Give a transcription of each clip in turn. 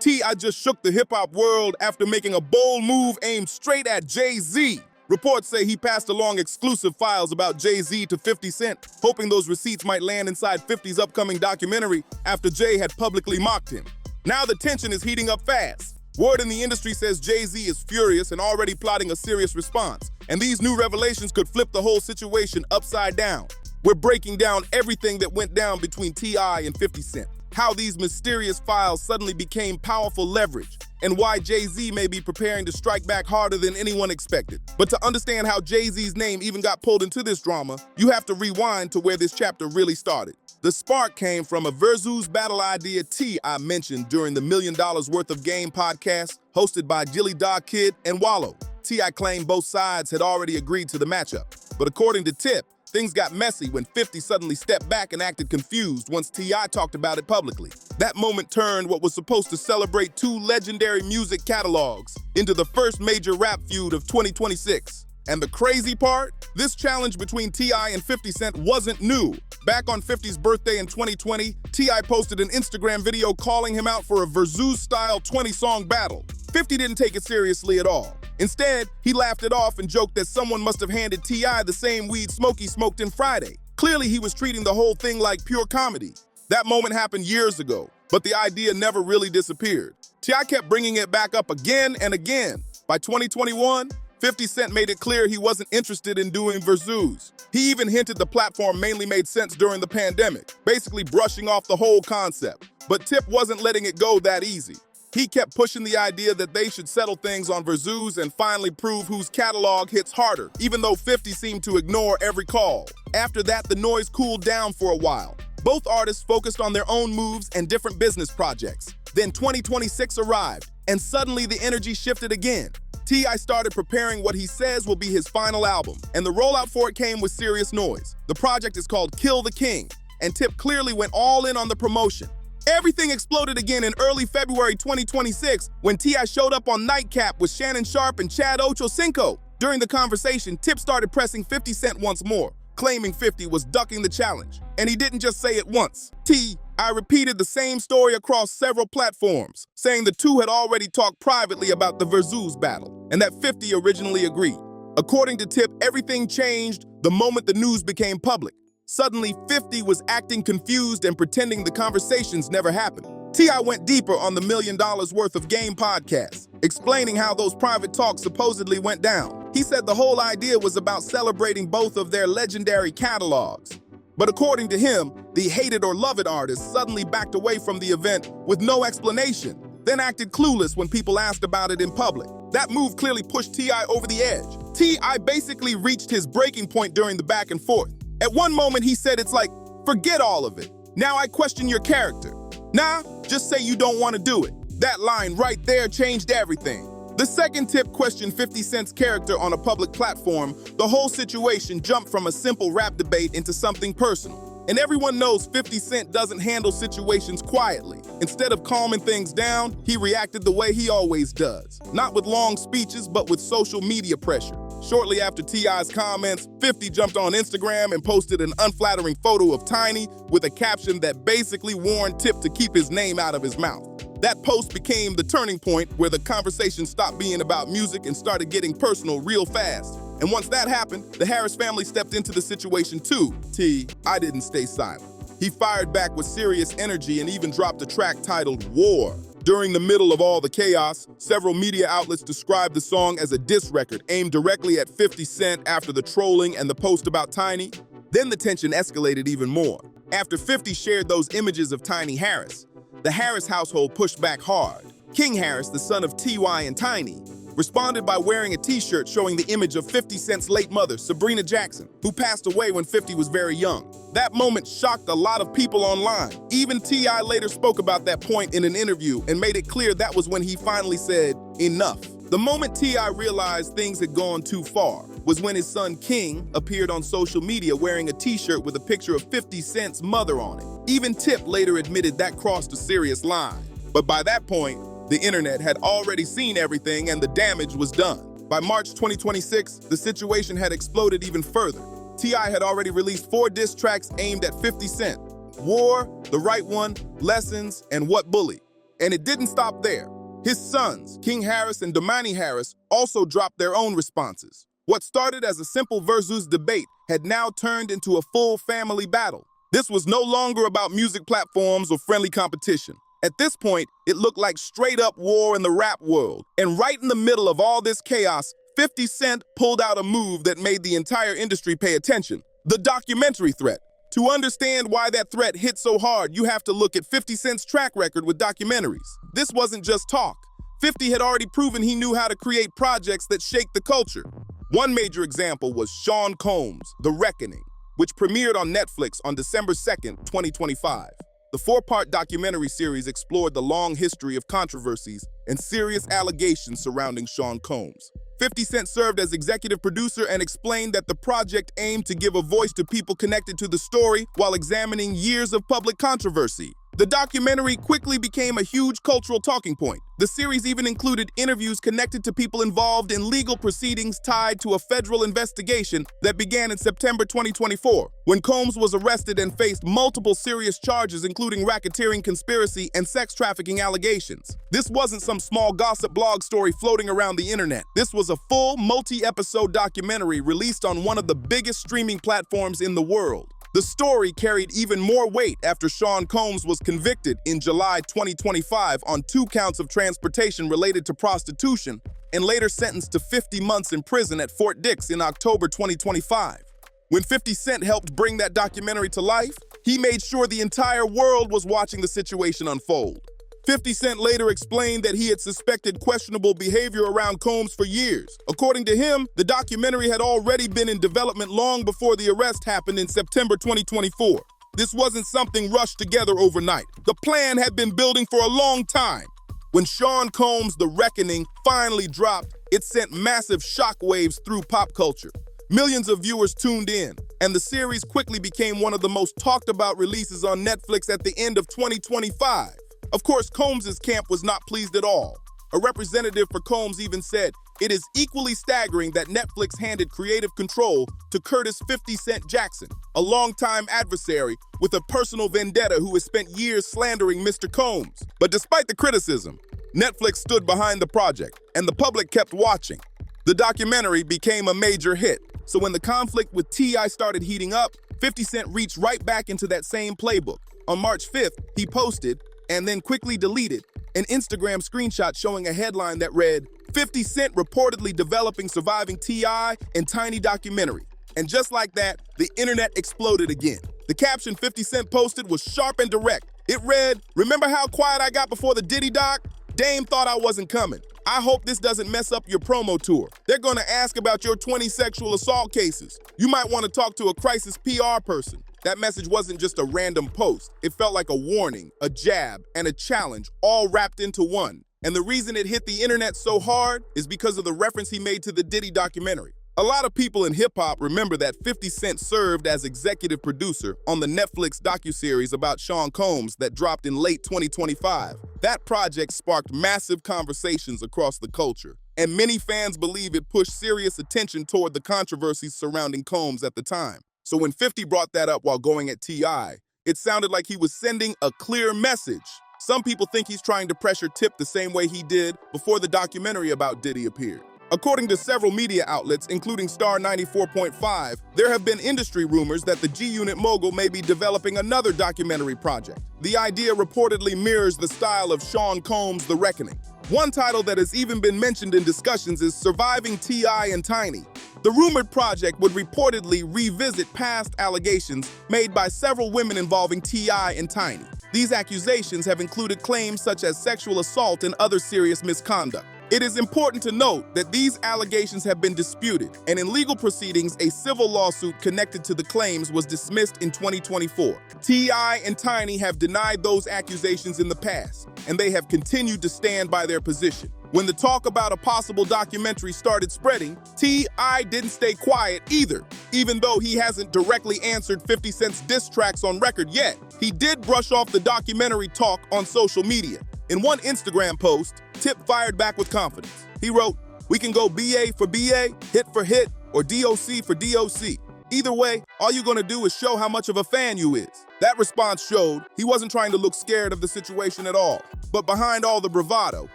T.I. just shook the hip-hop world after making a bold move aimed straight at Jay-Z. Reports say he passed along exclusive files about Jay-Z to 50 Cent, hoping those receipts might land inside 50's upcoming documentary after Jay had publicly mocked him. Now the tension is heating up fast. Word in the industry says Jay-Z is furious and already plotting a serious response, and these new revelations could flip the whole situation upside down. We're breaking down everything that went down between T.I. and 50 Cent, how these mysterious files suddenly became powerful leverage, and why Jay-Z may be preparing to strike back harder than anyone expected. But to understand how Jay-Z's name even got pulled into this drama, you have to rewind to where this chapter really started. The spark came from a versus battle idea T.I. mentioned during the $1 Million Worth of Game podcast hosted by Jilly Dog Kid and Wallow. T.I. claimed both sides had already agreed to the matchup, but according to Tip, things got messy when 50 suddenly stepped back and acted confused once T.I. talked about it publicly. That moment turned what was supposed to celebrate two legendary music catalogs into the first major rap feud of 2026. And the crazy part? This challenge between T.I. and 50 Cent wasn't new. Back on 50's birthday in 2020, T.I. posted an Instagram video calling him out for a Versus-style 20-song battle. 50 didn't take it seriously at all. Instead, he laughed it off and joked that someone must have handed T.I. the same weed Smokey smoked in Friday. Clearly, he was treating the whole thing like pure comedy. That moment happened years ago, but the idea never really disappeared. T.I. kept bringing it back up again and again. By 2021, 50 Cent made it clear he wasn't interested in doing Versus. He even hinted the platform mainly made sense during the pandemic, basically brushing off the whole concept. But Tip wasn't letting it go that easy. He kept pushing the idea that they should settle things on Versus and finally prove whose catalog hits harder, even though 50 seemed to ignore every call. After that, the noise cooled down for a while. Both artists focused on their own moves and different business projects. Then 2026 arrived, and suddenly the energy shifted again. T.I. started preparing what he says will be his final album, and the rollout for it came with serious noise. The project is called Kill the King, and Tip clearly went all in on the promotion. Everything exploded again in early February 2026 when T.I. showed up on Nightcap with Shannon Sharp and Chad Ochocinco. During the conversation, Tip started pressing 50 Cent once more, claiming 50 was ducking the challenge. And he didn't just say it once. T.I. repeated the same story across several platforms, saying the two had already talked privately about the Versus battle, and that 50 originally agreed. According to Tip, everything changed the moment the news became public. Suddenly, 50 was acting confused and pretending the conversations never happened. T.I. went deeper on the $1 Million Worth of Game podcast, explaining how those private talks supposedly went down. He said the whole idea was about celebrating both of their legendary catalogs. But according to him, the hate it or love it artist suddenly backed away from the event with no explanation, then acted clueless when people asked about it in public. That move clearly pushed T.I. over the edge. T.I. basically reached his breaking point during the back and forth. At one moment, he said it's like, forget all of it. Now I question your character. Nah, just say you don't want to do it. That line right there changed everything. The second Tip questioned 50 Cent's character on a public platform. The whole situation jumped from a simple rap debate into something personal. And everyone knows 50 Cent doesn't handle situations quietly. Instead of calming things down, he reacted the way he always does. Not with long speeches, but with social media pressure. Shortly after T.I.'s comments, 50 jumped on Instagram and posted an unflattering photo of Tiny with a caption that basically warned Tip to keep his name out of his mouth. That post became the turning point where the conversation stopped being about music and started getting personal real fast. And once that happened, the Harris family stepped into the situation too. T.I. didn't stay silent. He fired back with serious energy and even dropped a track titled War. During the middle of all the chaos, several media outlets described the song as a diss record aimed directly at 50 Cent after the trolling and the post about Tiny. Then the tension escalated even more. After 50 shared those images of Tiny Harris, the Harris household pushed back hard. King Harris, the son of T.Y. and Tiny, responded by wearing a t-shirt showing the image of 50 Cent's late mother, Sabrina Jackson, who passed away when 50 was very young. That moment shocked a lot of people online. Even T.I. later spoke about that point in an interview and made it clear that was when he finally said, enough. The moment T.I. realized things had gone too far was when his son King appeared on social media wearing a t-shirt with a picture of 50 Cent's mother on it. Even Tip later admitted that crossed a serious line. But by that point, the internet had already seen everything and the damage was done. By March 2026, the situation had exploded even further. T.I. had already released 4 diss tracks aimed at 50 Cent: War, The Right One, Lessons, and What Bully. And it didn't stop there. His sons, King Harris and Damani Harris, also dropped their own responses. What started as a simple versus debate had now turned into a full family battle. This was no longer about music platforms or friendly competition. At this point, it looked like straight-up war in the rap world. And right in the middle of all this chaos, 50 Cent pulled out a move that made the entire industry pay attention: the documentary threat. To understand why that threat hit so hard, you have to look at 50 Cent's track record with documentaries. This wasn't just talk. 50 had already proven he knew how to create projects that shake the culture. One major example was Sean Combs' The Reckoning, which premiered on Netflix on December 2nd, 2025. The four-part documentary series explored the long history of controversies and serious allegations surrounding Sean Combs. 50 Cent served as executive producer and explained that the project aimed to give a voice to people connected to the story while examining years of public controversy. The documentary quickly became a huge cultural talking point. The series even included interviews connected to people involved in legal proceedings tied to a federal investigation that began in September 2024, when Combs was arrested and faced multiple serious charges, including racketeering, conspiracy, and sex trafficking allegations. This wasn't some small gossip blog story floating around the internet. This was a full, multi-episode documentary released on one of the biggest streaming platforms in the world. The story carried even more weight after Sean Combs was convicted in July 2025 on 2 counts of transportation related to prostitution and later sentenced to 50 months in prison at Fort Dix in October 2025. When 50 Cent helped bring that documentary to life, he made sure the entire world was watching the situation unfold. 50 Cent later explained that he had suspected questionable behavior around Combs for years. According to him, the documentary had already been in development long before the arrest happened in September 2024. This wasn't something rushed together overnight. The plan had been building for a long time. When Sean Combs' The Reckoning finally dropped, it sent massive shockwaves through pop culture. Millions of viewers tuned in, and the series quickly became one of the most talked about releases on Netflix at the end of 2025. Of course, Combs' camp was not pleased at all. A representative for Combs even said, "It is equally staggering that Netflix handed creative control to Curtis 50 Cent Jackson, a longtime adversary with a personal vendetta who has spent years slandering Mr. Combs." But despite the criticism, Netflix stood behind the project, and the public kept watching. The documentary became a major hit, so when the conflict with T.I. started heating up, 50 Cent reached right back into that same playbook. On March 5th, he posted, and then quickly deleted, an Instagram screenshot showing a headline that read, "50 Cent reportedly developing surviving T.I. and Tiny documentary." And just like that, the internet exploded again. The caption 50 Cent posted was sharp and direct. It read, "Remember how quiet I got before the Diddy doc? Dame thought I wasn't coming. I hope this doesn't mess up your promo tour. They're gonna ask about your 20 sexual assault cases. You might want to talk to a crisis PR person." That message wasn't just a random post. It felt like a warning, a jab, and a challenge, all wrapped into one. And the reason it hit the internet so hard is because of the reference he made to the Diddy documentary. A lot of people in hip-hop remember that 50 Cent served as executive producer on the Netflix docuseries about Sean Combs that dropped in late 2025. That project sparked massive conversations across the culture, and many fans believe it pushed serious attention toward the controversies surrounding Combs at the time. So when 50 brought that up while going at T.I., it sounded like he was sending a clear message. Some people think he's trying to pressure Tip the same way he did before the documentary about Diddy appeared. According to several media outlets, including Star 94.5, there have been industry rumors that the G-Unit mogul may be developing another documentary project. The idea reportedly mirrors the style of Sean Combs' The Reckoning. One title that has even been mentioned in discussions is Surviving T.I. and Tiny. The rumored project would reportedly revisit past allegations made by several women involving T.I. and Tiny. These accusations have included claims such as sexual assault and other serious misconduct. It is important to note that these allegations have been disputed, and in legal proceedings, a civil lawsuit connected to the claims was dismissed in 2024. T.I. and Tiny have denied those accusations in the past, and they have continued to stand by their position. When the talk about a possible documentary started spreading, T.I. didn't stay quiet either. Even though he hasn't directly answered 50 Cent's diss tracks on record yet, he did brush off the documentary talk on social media. In one Instagram post, Tip fired back with confidence. He wrote, "We can go BA for BA, hit for hit, or DOC for DOC. Either way, all you're gonna do is show how much of a fan you is. That response showed he wasn't trying to look scared of the situation at all. But behind all the bravado,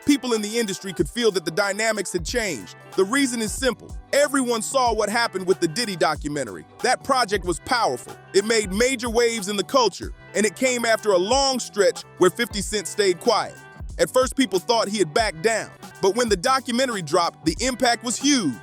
people in the industry could feel that the dynamics had changed. The reason is simple. Everyone saw what happened with the Diddy documentary. That project was powerful. It made major waves in the culture, and it came after a long stretch where 50 Cent stayed quiet. At first, people thought he had backed down, but when the documentary dropped, the impact was huge.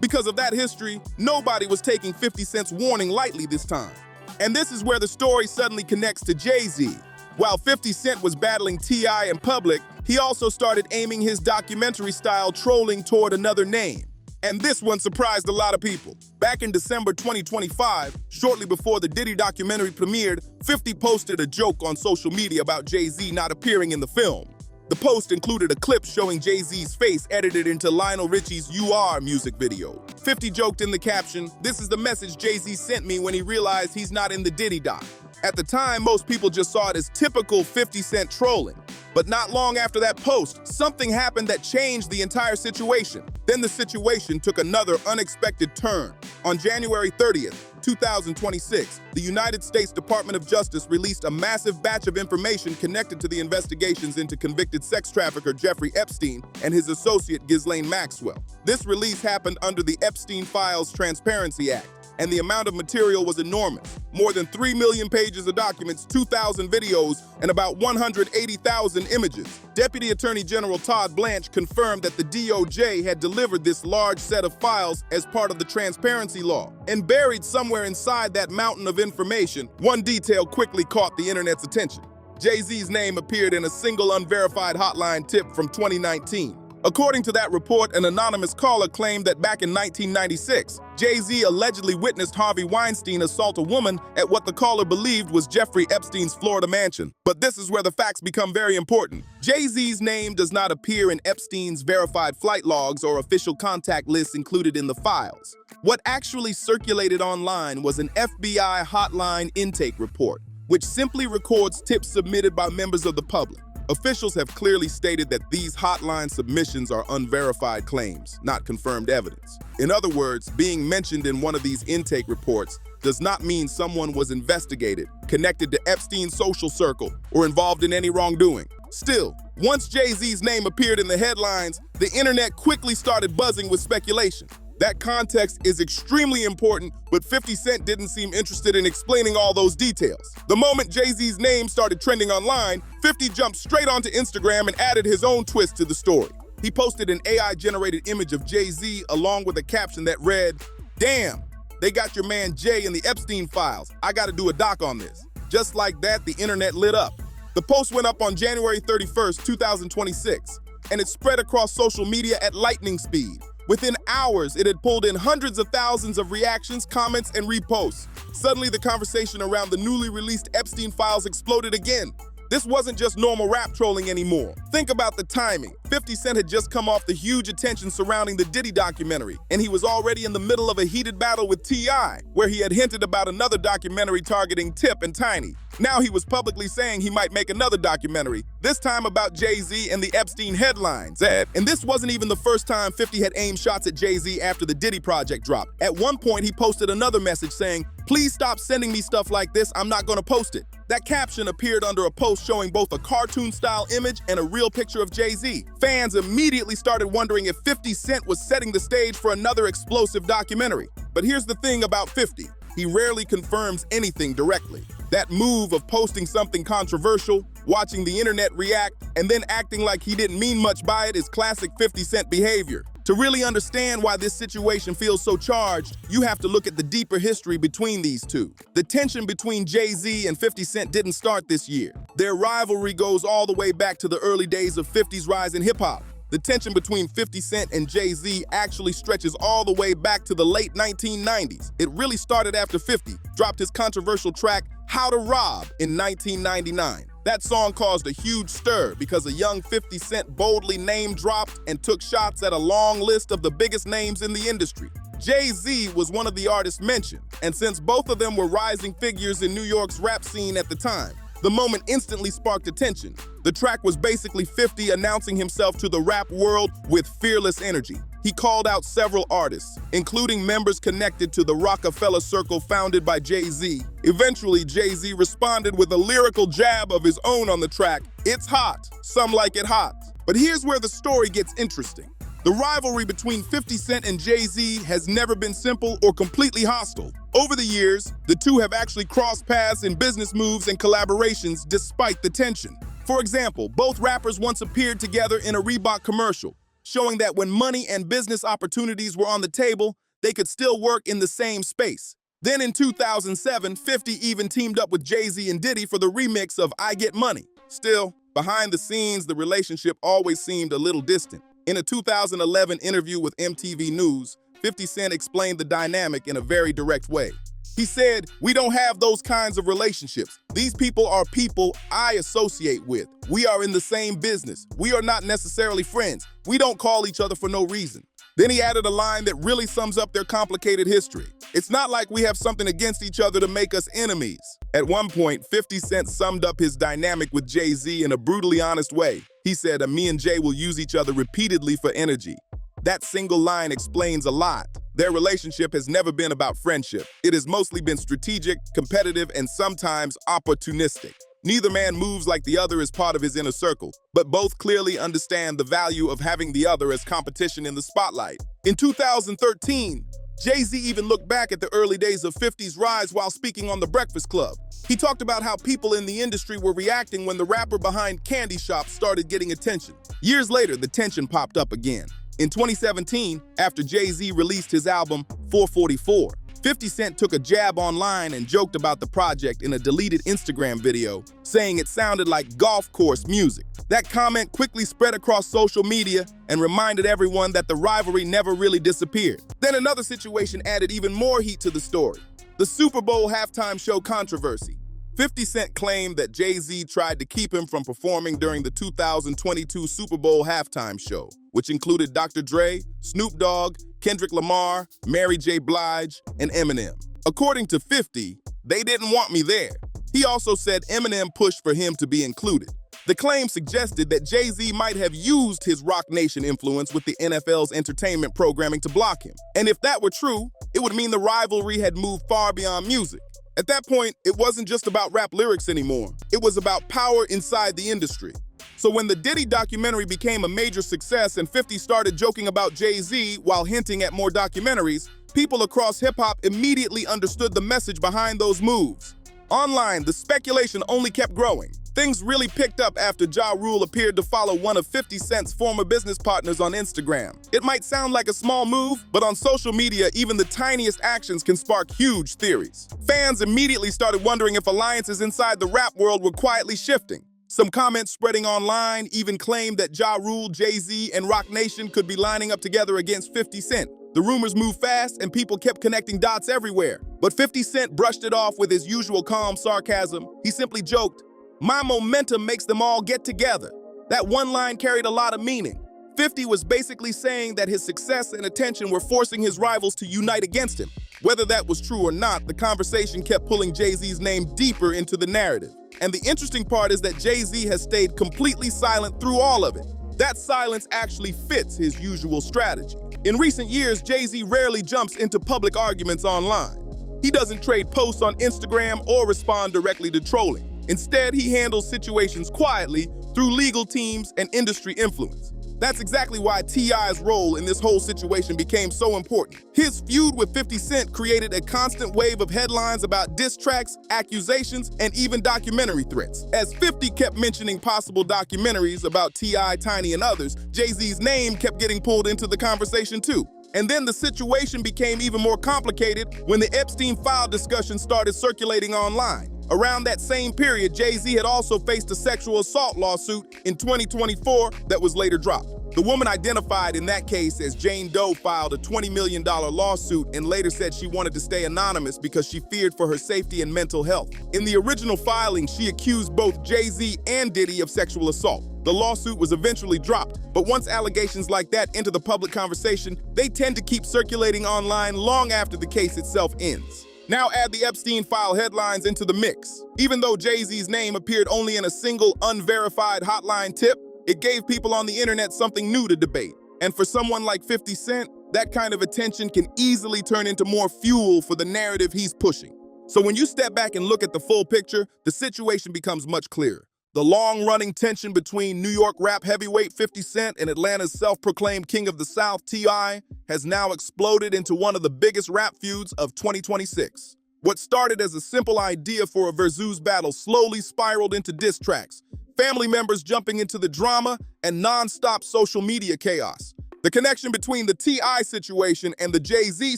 Because of that history, nobody was taking 50 Cent's warning lightly this time. And this is where the story suddenly connects to Jay-Z. While 50 Cent was battling T.I. in public, he also started aiming his documentary-style trolling toward another name. And this one surprised a lot of people. Back in December 2025, shortly before the Diddy documentary premiered, 50 posted a joke on social media about Jay-Z not appearing in the film. The post included a clip showing Jay-Z's face edited into Lionel Richie's You Are music video. 50 joked in the caption, "This is the message Jay-Z sent me when he realized he's not in the Diddy doc." At the time, most people just saw it as typical 50 Cent trolling. But not long after that post, something happened that changed the entire situation. Then the situation took another unexpected turn. On January 30th, 2026, the United States Department of Justice released a massive batch of information connected to the investigations into convicted sex trafficker Jeffrey Epstein and his associate Ghislaine Maxwell. This release happened under the Epstein Files Transparency Act, and the amount of material was enormous. More than 3 million pages of documents, 2,000 videos, and about 180,000 images. Deputy Attorney General Todd Blanche confirmed that the DOJ had delivered this large set of files as part of the transparency law. And buried somewhere inside that mountain of information, one detail quickly caught the internet's attention. Jay-Z's name appeared in a single unverified hotline tip from 2019. According to that report, an anonymous caller claimed that back in 1996, Jay-Z allegedly witnessed Harvey Weinstein assault a woman at what the caller believed was Jeffrey Epstein's Florida mansion. But this is where the facts become very important. Jay-Z's name does not appear in Epstein's verified flight logs or official contact lists included in the files. What actually circulated online was an FBI hotline intake report, which simply records tips submitted by members of the public. Officials have clearly stated that these hotline submissions are unverified claims, not confirmed evidence. In other words, being mentioned in one of these intake reports does not mean someone was investigated, connected to Epstein's social circle, or involved in any wrongdoing. Still, once Jay-Z's name appeared in the headlines, the internet quickly started buzzing with speculation. That context is extremely important, but 50 Cent didn't seem interested in explaining all those details. The moment Jay-Z's name started trending online, 50 jumped straight onto Instagram and added his own twist to the story. He posted an AI-generated image of Jay-Z along with a caption that read, "Damn, they got your man Jay in the Epstein files. I gotta do a doc on this." Just like that, the internet lit up. The post went up on January 31st, 2026, and it spread across social media at lightning speed. Within hours, it had pulled in hundreds of thousands of reactions, comments, and reposts. Suddenly, the conversation around the newly released Epstein files exploded again. This wasn't just normal rap trolling anymore. Think about the timing. 50 Cent had just come off the huge attention surrounding the Diddy documentary, and he was already in the middle of a heated battle with T.I., where he had hinted about another documentary targeting Tip and Tiny. Now he was publicly saying he might make another documentary, this time about Jay-Z and the Epstein headlines. And this wasn't even the first time 50 had aimed shots at Jay-Z after the Diddy project dropped. At one point, he posted another message saying, "Please stop sending me stuff like this, I'm not gonna post it." That caption appeared under a post showing both a cartoon-style image and a real picture of Jay-Z. Fans immediately started wondering if 50 Cent was setting the stage for another explosive documentary. But here's the thing about 50. He rarely confirms anything directly. That move of posting something controversial, watching the internet react, and then acting like he didn't mean much by it is classic 50 Cent behavior. To really understand why this situation feels so charged, you have to look at the deeper history between these two. The tension between Jay-Z and 50 Cent didn't start this year. Their rivalry goes all the way back to the early days of 50's rise in hip-hop. The tension between 50 Cent and Jay-Z actually stretches all the way back to the late 1990s. It really started after 50 dropped his controversial track, How to Rob, in 1999. That song caused a huge stir because a young 50 Cent boldly name-dropped and took shots at a long list of the biggest names in the industry. Jay-Z was one of the artists mentioned, and since both of them were rising figures in New York's rap scene at the time, the moment instantly sparked attention. The track was basically 50 announcing himself to the rap world with fearless energy. he called out several artists, including members connected to the Rockefeller Circle founded by Jay-Z. Eventually, Jay-Z responded with a lyrical jab of his own on the track, "It's hot, some like it hot." But here's where the story gets interesting. The rivalry between 50 Cent and Jay-Z has never been simple or completely hostile. Over the years, the two have actually crossed paths in business moves and collaborations despite the tension. For example, both rappers once appeared together in a Reebok commercial, showing that when money and business opportunities were on the table, they could still work in the same space. Then in 2007, 50 even teamed up with Jay-Z and Diddy for the remix of I Get Money. Still, behind the scenes, the relationship always seemed a little distant. In a 2011 interview with MTV News, 50 Cent explained the dynamic in a very direct way. He said, "We don't have those kinds of relationships. These people are people I associate with. We are in the same business. We are not necessarily friends. We don't call each other for no reason." Then he added a line that really sums up their complicated history. "It's not like we have something against each other to make us enemies." At one point, 50 Cent summed up his dynamic with Jay-Z in a brutally honest way. He said, "Me and Jay will use each other repeatedly for energy." That single line explains a lot. Their relationship has never been about friendship. It has mostly been strategic, competitive, and sometimes opportunistic. Neither man moves like the other as part of his inner circle, but both clearly understand the value of having the other as competition in the spotlight. In 2013, Jay-Z even looked back at the early days of 50's rise while speaking on The Breakfast Club. He talked about how people in the industry were reacting when the rapper behind Candy Shop started getting attention. Years later, the tension popped up again. In 2017, after Jay-Z released his album 444, 50 Cent took a jab online and joked about the project in a deleted Instagram video, saying it sounded like golf course music. That comment quickly spread across social media and reminded everyone that the rivalry never really disappeared. Then another situation added even more heat to the story: the Super Bowl halftime show controversy. 50 Cent claimed that Jay-Z tried to keep him from performing during the 2022 Super Bowl halftime show, which included Dr. Dre, Snoop Dogg, Kendrick Lamar, Mary J. Blige, and Eminem. According to 50, "They didn't want me there." He also said Eminem pushed for him to be included. The claim suggested that Jay-Z might have used his Rock Nation influence with the NFL's entertainment programming to block him. And if that were true, it would mean the rivalry had moved far beyond music. At that point, it wasn't just about rap lyrics anymore. It was about power inside the industry. So when the Diddy documentary became a major success and 50 started joking about Jay-Z while hinting at more documentaries, people across hip-hop immediately understood the message behind those moves. Online, the speculation only kept growing. Things really picked up after Ja Rule appeared to follow one of 50 Cent's former business partners on Instagram. It might sound like a small move, but on social media, even the tiniest actions can spark huge theories. Fans immediately started wondering if alliances inside the rap world were quietly shifting. Some comments spreading online even claimed that Ja Rule, Jay-Z, and Rock Nation could be lining up together against 50 Cent. The rumors moved fast and people kept connecting dots everywhere. But 50 Cent brushed it off with his usual calm sarcasm. He simply joked, "My momentum makes them all get together." That one line carried a lot of meaning. 50 was basically saying that his success and attention were forcing his rivals to unite against him. Whether that was true or not, the conversation kept pulling Jay-Z's name deeper into the narrative. And the interesting part is that Jay-Z has stayed completely silent through all of it. That silence actually fits his usual strategy. In recent years, Jay-Z rarely jumps into public arguments online. He doesn't trade posts on Instagram or respond directly to trolling. Instead, he handles situations quietly through legal teams and industry influence. That's exactly why T.I.'s role in this whole situation became so important. His feud with 50 Cent created a constant wave of headlines about diss tracks, accusations, and even documentary threats. As 50 kept mentioning possible documentaries about T.I., Tiny, and others, Jay-Z's name kept getting pulled into the conversation too. And then the situation became even more complicated when the Epstein file discussion started circulating online. Around that same period, Jay-Z had also faced a sexual assault lawsuit in 2024 that was later dropped. The woman identified in that case as Jane Doe filed a $20 million lawsuit and later said she wanted to stay anonymous because she feared for her safety and mental health. In the original filing, she accused both Jay-Z and Diddy of sexual assault. The lawsuit was eventually dropped, but once allegations like that enter the public conversation, they tend to keep circulating online long after the case itself ends. Now add the Epstein file headlines into the mix. Even though Jay-Z's name appeared only in a single unverified hotline tip, it gave people on the internet something new to debate. And for someone like 50 Cent, that kind of attention can easily turn into more fuel for the narrative he's pushing. So when you step back and look at the full picture, the situation becomes much clearer. The long-running tension between New York rap heavyweight 50 Cent and Atlanta's self-proclaimed king of the South, T.I., has now exploded into one of the biggest rap feuds of 2026. What started as a simple idea for a versus battle slowly spiraled into diss tracks, family members jumping into the drama, and non-stop social media chaos. The connection between the T.I. situation and the Jay-Z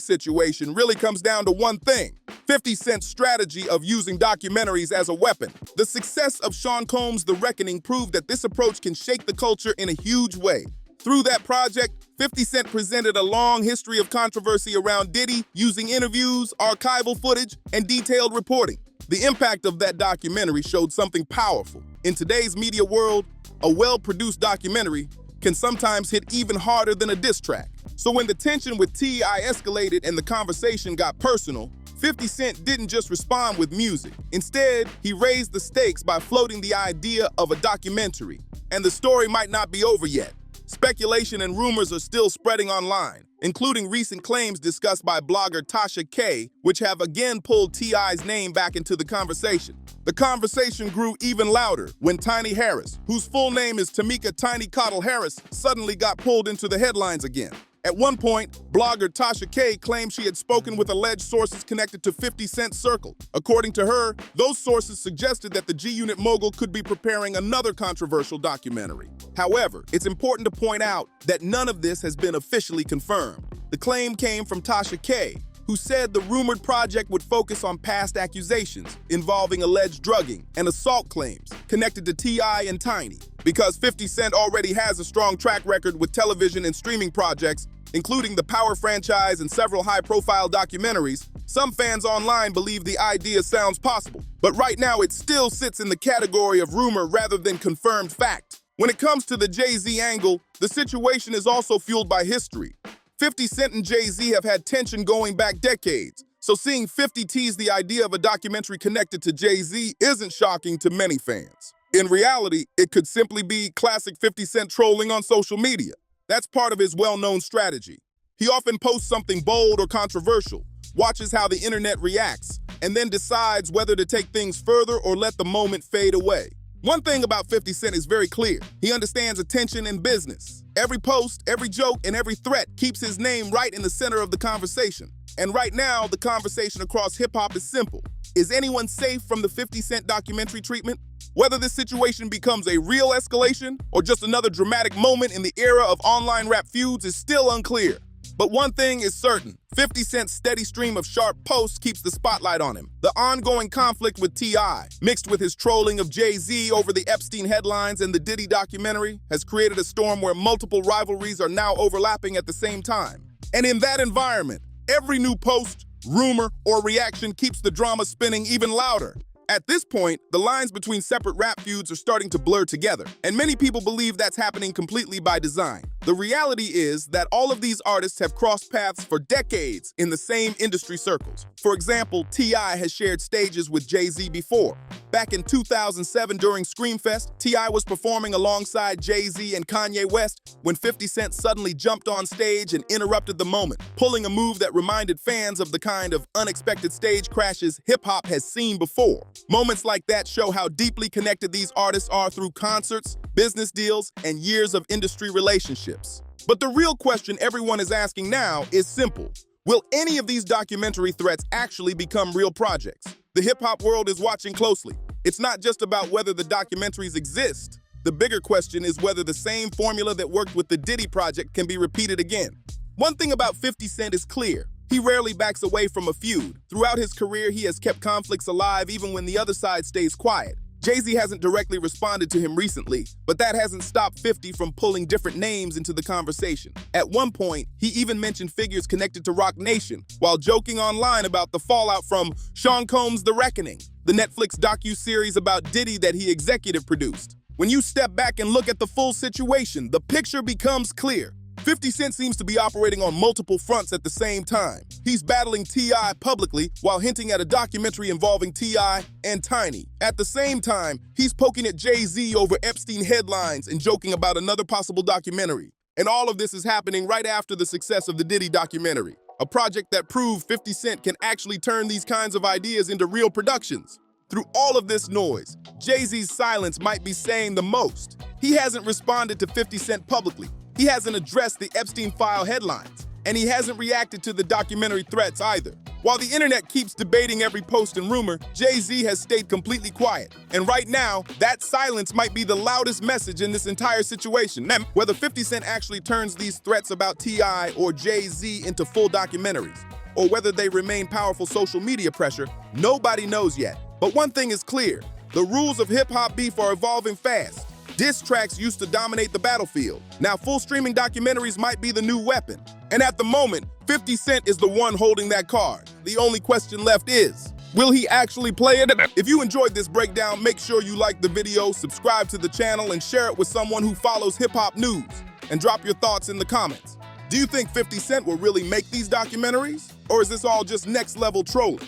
situation really comes down to one thing: 50 Cent's strategy of using documentaries as a weapon. The success of Sean Combs' The Reckoning proved that this approach can shake the culture in a huge way. Through that project, 50 Cent presented a long history of controversy around Diddy, using interviews, archival footage, and detailed reporting. The impact of that documentary showed something powerful. In today's media world, a well-produced documentary can sometimes hit even harder than a diss track. So when the tension with T.I. escalated and the conversation got personal, 50 Cent didn't just respond with music. Instead, he raised the stakes by floating the idea of a documentary. And the story might not be over yet. Speculation and rumors are still spreading online, including recent claims discussed by blogger Tasha K, which have again pulled T.I.'s name back into the conversation. The conversation grew even louder when Tiny Harris, whose full name is Tamika Tiny Cottle Harris, suddenly got pulled into the headlines again. At one point, blogger Tasha K claimed she had spoken with alleged sources connected to 50 Cent's circle. According to her, those sources suggested that the G-Unit mogul could be preparing another controversial documentary. However, it's important to point out that none of this has been officially confirmed. The claim came from Tasha K, who said the rumored project would focus on past accusations involving alleged drugging and assault claims connected to T.I. and Tiny. Because 50 Cent already has a strong track record with television and streaming projects, including the Power franchise and several high-profile documentaries, some fans online believe the idea sounds possible. But right now, it still sits in the category of rumor rather than confirmed fact. When it comes to the Jay-Z angle, the situation is also fueled by history. 50 Cent and Jay-Z have had tension going back decades, so seeing 50 tease the idea of a documentary connected to Jay-Z isn't shocking to many fans. In reality, it could simply be classic 50 Cent trolling on social media. That's part of his well-known strategy. He often posts something bold or controversial, watches how the internet reacts, and then decides whether to take things further or let the moment fade away. One thing about 50 Cent is very clear. He understands attention in business. Every post, every joke, and every threat keeps his name right in the center of the conversation. And right now, the conversation across hip-hop is simple. Is anyone safe from the 50 Cent documentary treatment? Whether this situation becomes a real escalation or just another dramatic moment in the era of online rap feuds is still unclear. But one thing is certain, 50 Cent's steady stream of sharp posts keeps the spotlight on him. The ongoing conflict with T.I., mixed with his trolling of Jay-Z over the Epstein headlines and the Diddy documentary, has created a storm where multiple rivalries are now overlapping at the same time. And in that environment, every new post, rumor, or reaction keeps the drama spinning even louder. At this point, the lines between separate rap feuds are starting to blur together, and many people believe that's happening completely by design. The reality is that all of these artists have crossed paths for decades in the same industry circles. For example, T.I. has shared stages with Jay-Z before. Back in 2007 during Screamfest, T.I. was performing alongside Jay-Z and Kanye West when 50 Cent suddenly jumped on stage and interrupted the moment, pulling a move that reminded fans of the kind of unexpected stage crashes hip-hop has seen before. Moments like that show how deeply connected these artists are through concerts, business deals, and years of industry relationships. But the real question everyone is asking now is simple. Will any of these documentary threats actually become real projects? The hip-hop world is watching closely. It's not just about whether the documentaries exist. The bigger question is whether the same formula that worked with the Diddy project can be repeated again. One thing about 50 Cent is clear. He rarely backs away from a feud. Throughout his career, he has kept conflicts alive even when the other side stays quiet. Jay-Z hasn't directly responded to him recently, but that hasn't stopped 50 from pulling different names into the conversation. At one point, he even mentioned figures connected to Roc Nation, while joking online about the fallout from Sean Combs' The Reckoning, the Netflix docu-series about Diddy that he executive produced. When you step back and look at the full situation, the picture becomes clear. 50 Cent seems to be operating on multiple fronts at the same time. He's battling T.I. publicly while hinting at a documentary involving T.I. and Tiny. At the same time, he's poking at Jay-Z over Epstein headlines and joking about another possible documentary. And all of this is happening right after the success of the Diddy documentary, a project that proved 50 Cent can actually turn these kinds of ideas into real productions. Through all of this noise, Jay-Z's silence might be saying the most. He hasn't responded to 50 Cent publicly. He hasn't addressed the Epstein file headlines, and he hasn't reacted to the documentary threats either. While the internet keeps debating every post and rumor, Jay-Z has stayed completely quiet. And right now, that silence might be the loudest message in this entire situation. Now, whether 50 Cent actually turns these threats about T.I. or Jay-Z into full documentaries, or whether they remain powerful social media pressure, nobody knows yet. But one thing is clear, the rules of hip-hop beef are evolving fast. Diss tracks used to dominate the battlefield. Now full streaming documentaries might be the new weapon. And at the moment, 50 Cent is the one holding that card. The only question left is, will he actually play it? If you enjoyed this breakdown, make sure you like the video, subscribe to the channel, and share it with someone who follows hip-hop news. And drop your thoughts in the comments. Do you think 50 Cent will really make these documentaries? Or is this all just next-level trolling?